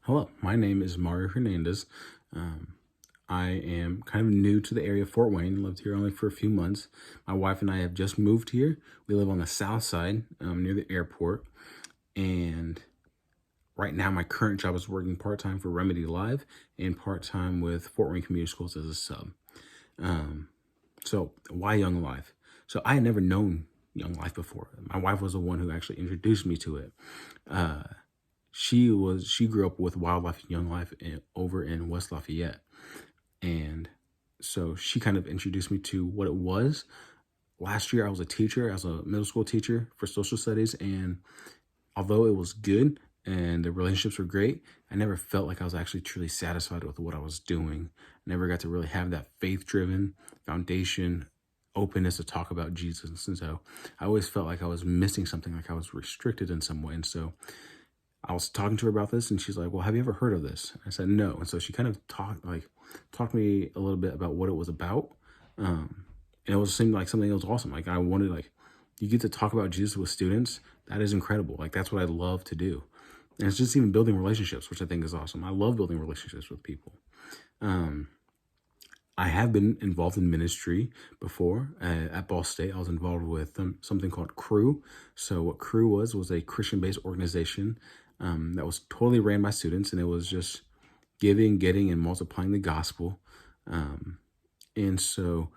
Hello, my name is Mario Hernandez. Um, I am kind of new to the area of Fort Wayne, lived here only for a few months. My wife and I have just moved here. We live on the south side near the airport. And right now, my current job is working part time for Remedy Live and part time with Fort Wayne Community Schools as a sub. Um, so, why Young Life? So, I had never known Young Life before. My wife was the one who actually introduced me to it. Uh, she grew up with Wildlife and Young Life over in West Lafayette, and so she kind of introduced me to what it was. Last year, I was a teacher, as a middle school teacher for social studies, and although it was good and the relationships were great, I never felt like I was actually truly satisfied with what I was doing. Never got to really have that faith-driven foundation, openness to talk about Jesus, and so I always felt like I was missing something, like I was restricted in some way, and so I was talking to her about this, and she's like, "Well, have you ever heard of this?" I said, "No." And so she kind of talked me a little bit about what it was about, and it was seemed like something that was awesome. Like I wanted, like, you get to talk about Jesus with students. That is incredible. Like that's what I love to do, and it's just even building relationships, which I think is awesome. I love building relationships with people. Um, I have been involved in ministry before at Ball State. I was involved with something called Crew. So what Crew was a Christian-based organization that was totally ran by students, and it was just giving, getting, and multiplying the gospel. Um, and so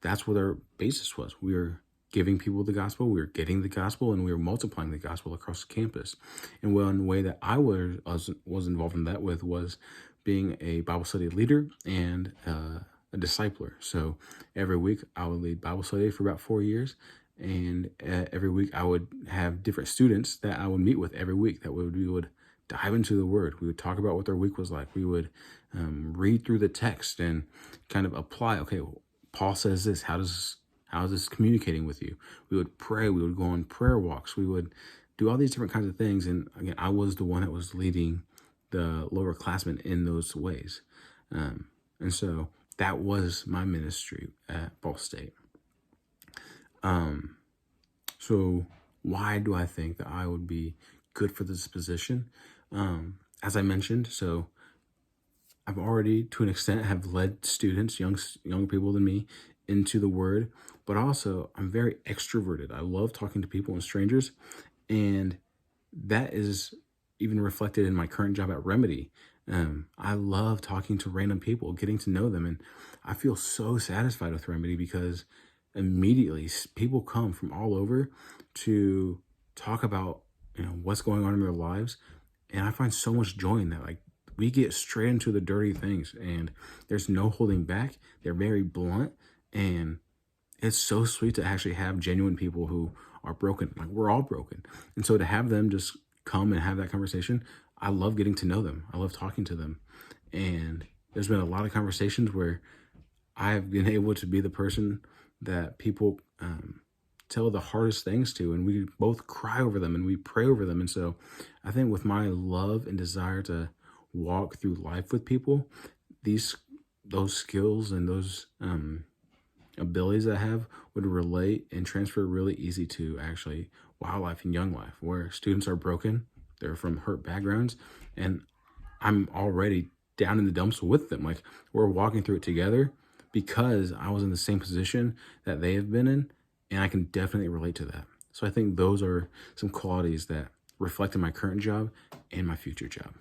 that's what our basis was. We were giving people the gospel, we were getting the gospel, and we were multiplying the gospel across the campus. And one way that I was involved in that with was being a Bible study leader and a discipler. So every week I would lead Bible study for about 4 years. And every week I would have different students that I would meet with every week that we would dive into the word. We would talk about what their week was like. We would read through the text and kind of apply, okay, Paul says this, how is this communicating with you? We would pray, we would go on prayer walks, we would do all these different kinds of things. And again, I was the one that was leading the lower classmen in those ways. And so that was my ministry at Ball State. So why do I think that I would be good for this position? As I mentioned, so I've already, to an extent, have led students, younger people than me, into the word, but also I'm very extroverted. I love talking to people and strangers, and that is even reflected in my current job at Remedy. I love talking to random people, getting to know them, and I feel so satisfied with Remedy because immediately people come from all over to talk about what's going on in their lives, and I find so much joy in that. Like we get straight into the dirty things, and there's no holding back. They're very blunt, and it's so sweet to actually have genuine people who are broken. Like we're all broken, and so to have them just come and have that conversation, I love getting to know them. I love talking to them, and there's been a lot of conversations where I've been able to be the person that people tell the hardest things to, and we both cry over them and we pray over them. And so I think with my love and desire to walk through life with people, these those skills and those abilities I have would relate and transfer really easy to actually wildlife and young life, where students are broken, they're from hurt backgrounds, and I'm already down in the dumps with them. Like we're walking through it together because I was in the same position that they have been in, and I can definitely relate to that. So I think those are some qualities that reflect in my current job and my future job.